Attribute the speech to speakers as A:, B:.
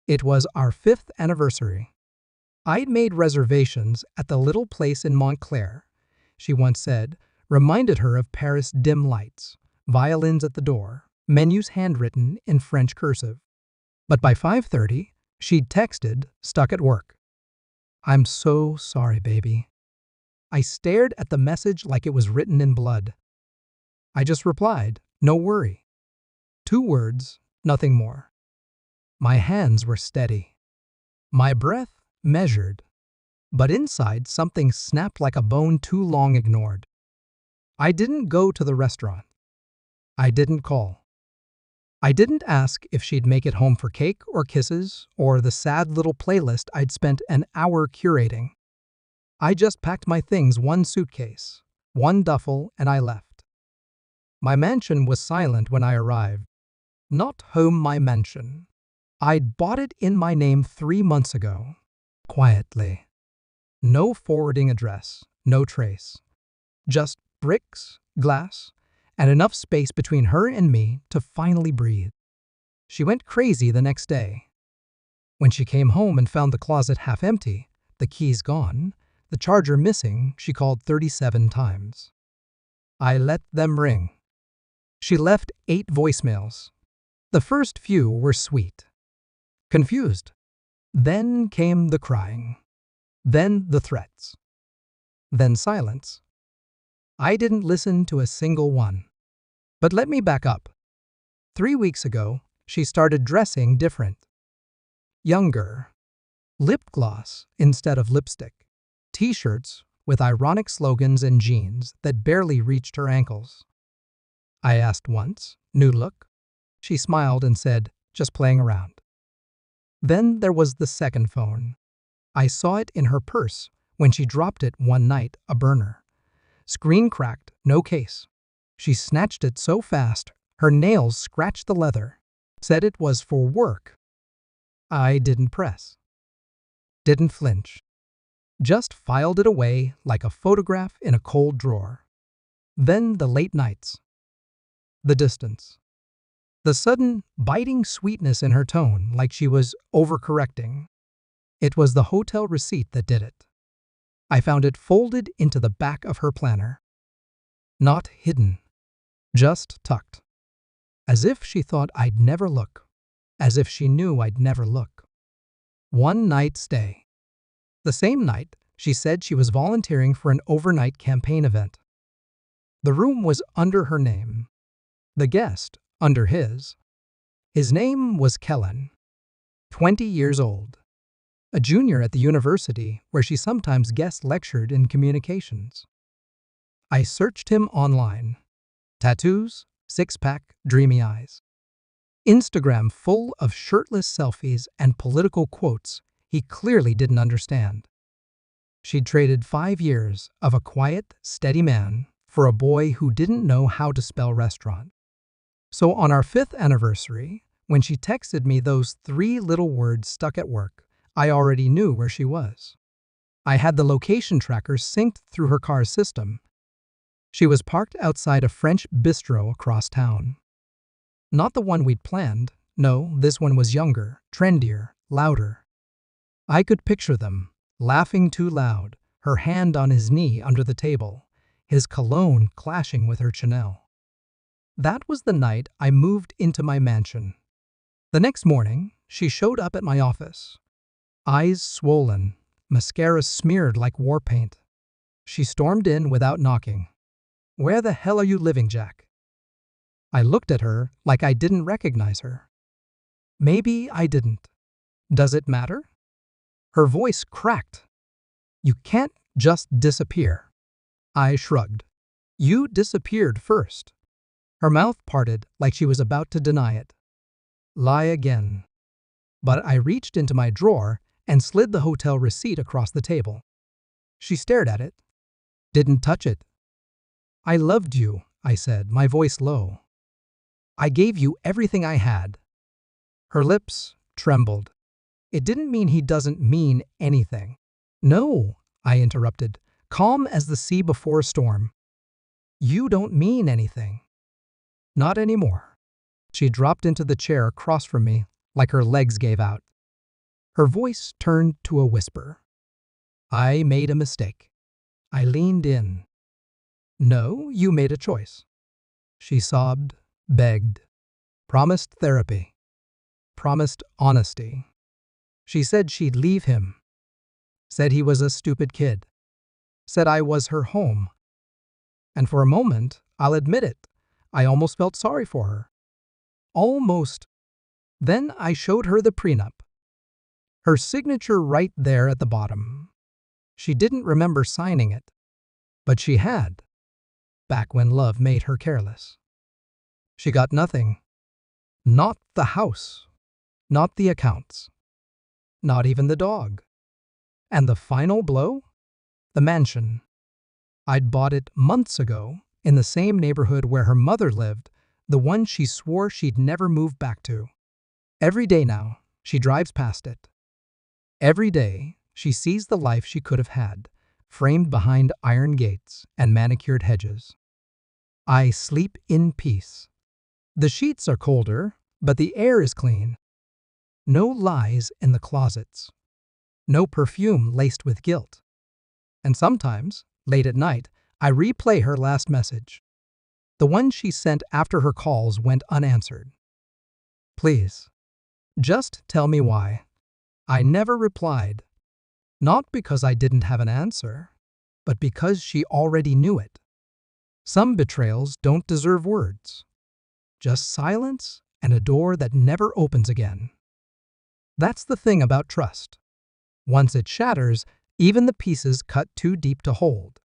A: It was our 5th anniversary. I'd made reservations at the little place in Montclair, she once said, reminded her of Paris' dim lights, violins at the door, menus handwritten in French cursive. But by 5:30, she'd texted, stuck at work. "I'm so sorry, baby." I stared at the message like it was written in blood. I just replied, "No worry." 2 words, nothing more. My hands were steady. My breath measured. But inside, something snapped like a bone too long ignored. I didn't go to the restaurant. I didn't call. I didn't ask if she'd make it home for cake or kisses or the sad little playlist I'd spent an hour curating. I just packed my things, 1 suitcase, 1 duffel, and I left. My mansion was silent when I arrived. Not home, my mansion. I'd bought it in my name 3 months ago. Quietly. No forwarding address, no trace. Just bricks, glass, and enough space between her and me to finally breathe. She went crazy the next day. When she came home and found the closet half empty, the keys gone, the charger missing, she called 37 times. I let them ring. She left 8 voicemails. The first few were sweet. Confused. Then came the crying. Then the threats. Then silence. I didn't listen to a single one. But let me back up. 3 weeks ago, she started dressing different. Younger. Lip gloss instead of lipstick. T-shirts with ironic slogans and jeans that barely reached her ankles. I asked once, "New look?" She smiled and said, "Just playing around." Then there was the second phone. I saw it in her purse when she dropped it one night, a burner. Screen cracked, no case. She snatched it so fast, her nails scratched the leather. Said it was for work. I didn't press. Didn't flinch. Just filed it away like a photograph in a cold drawer. Then the late nights. The distance. The sudden, biting sweetness in her tone, like she was overcorrecting. It was the hotel receipt that did it. I found it folded into the back of her planner. Not hidden. Just tucked. As if she thought I'd never look. As if she knew I'd never look. 1 night stay. The same night, she said she was volunteering for an overnight campaign event. The room was under her name. The guest, under his. His name was Kellen. 20 years old. A junior at the university where she sometimes guest lectured in communications. I searched him online. Tattoos, 6-pack, dreamy eyes. Instagram full of shirtless selfies and political quotes he clearly didn't understand. She'd traded 5 years of a quiet, steady man for a boy who didn't know how to spell restaurant. So on our 5th anniversary, when she texted me those 3 little words, "stuck at work," I already knew where she was. I had the location tracker synced through her car's system. She was parked outside a French bistro across town. Not the one we'd planned. No, this one was younger, trendier, louder. I could picture them, laughing too loud, her hand on his knee under the table, his cologne clashing with her Chanel. That was the night I moved into my mansion. The next morning, she showed up at my office. Eyes swollen, mascara smeared like war paint. She stormed in without knocking. "Where the hell are you living, Jack?" I looked at her like I didn't recognize her. Maybe I didn't. Does it matter? Her voice cracked. "You can't just disappear." I shrugged. "You disappeared first." Her mouth parted like she was about to deny it. Lie again. But I reached into my drawer and slid the hotel receipt across the table. She stared at it. Didn't touch it. "I loved you," I said, my voice low. "I gave you everything I had." Her lips trembled. "It didn't mean he doesn't mean anything." "No," I interrupted, calm as the sea before a storm. "You don't mean anything." "Not anymore." She dropped into the chair across from me like her legs gave out. Her voice turned to a whisper. I made a mistake. I leaned in. No, you made a choice. She sobbed, begged, promised therapy, promised honesty. She said she'd leave him, said he was a stupid kid, said I was her home. And for a moment, I'll admit it, I almost felt sorry for her. Almost. Then I showed her the prenup. Her signature right there at the bottom. She didn't remember signing it, but she had, back when love made her careless. She got nothing. Not the house, not the accounts, not even the dog. And the final blow? The mansion. I'd bought it months ago in the same neighborhood where her mother lived, the one she swore she'd never move back to. Every day now, she drives past it. Every day, she sees the life she could have had, framed behind iron gates and manicured hedges. I sleep in peace. The sheets are colder, but the air is clean. No lies in the closets. No perfume laced with guilt. And sometimes, late at night, I replay her last message. The one she sent after her calls went unanswered. Please, just tell me why. I never replied. Not because I didn't have an answer, but because she already knew it. Some betrayals don't deserve words. Just silence and a door that never opens again. That's the thing about trust. Once it shatters, even the pieces cut too deep to hold.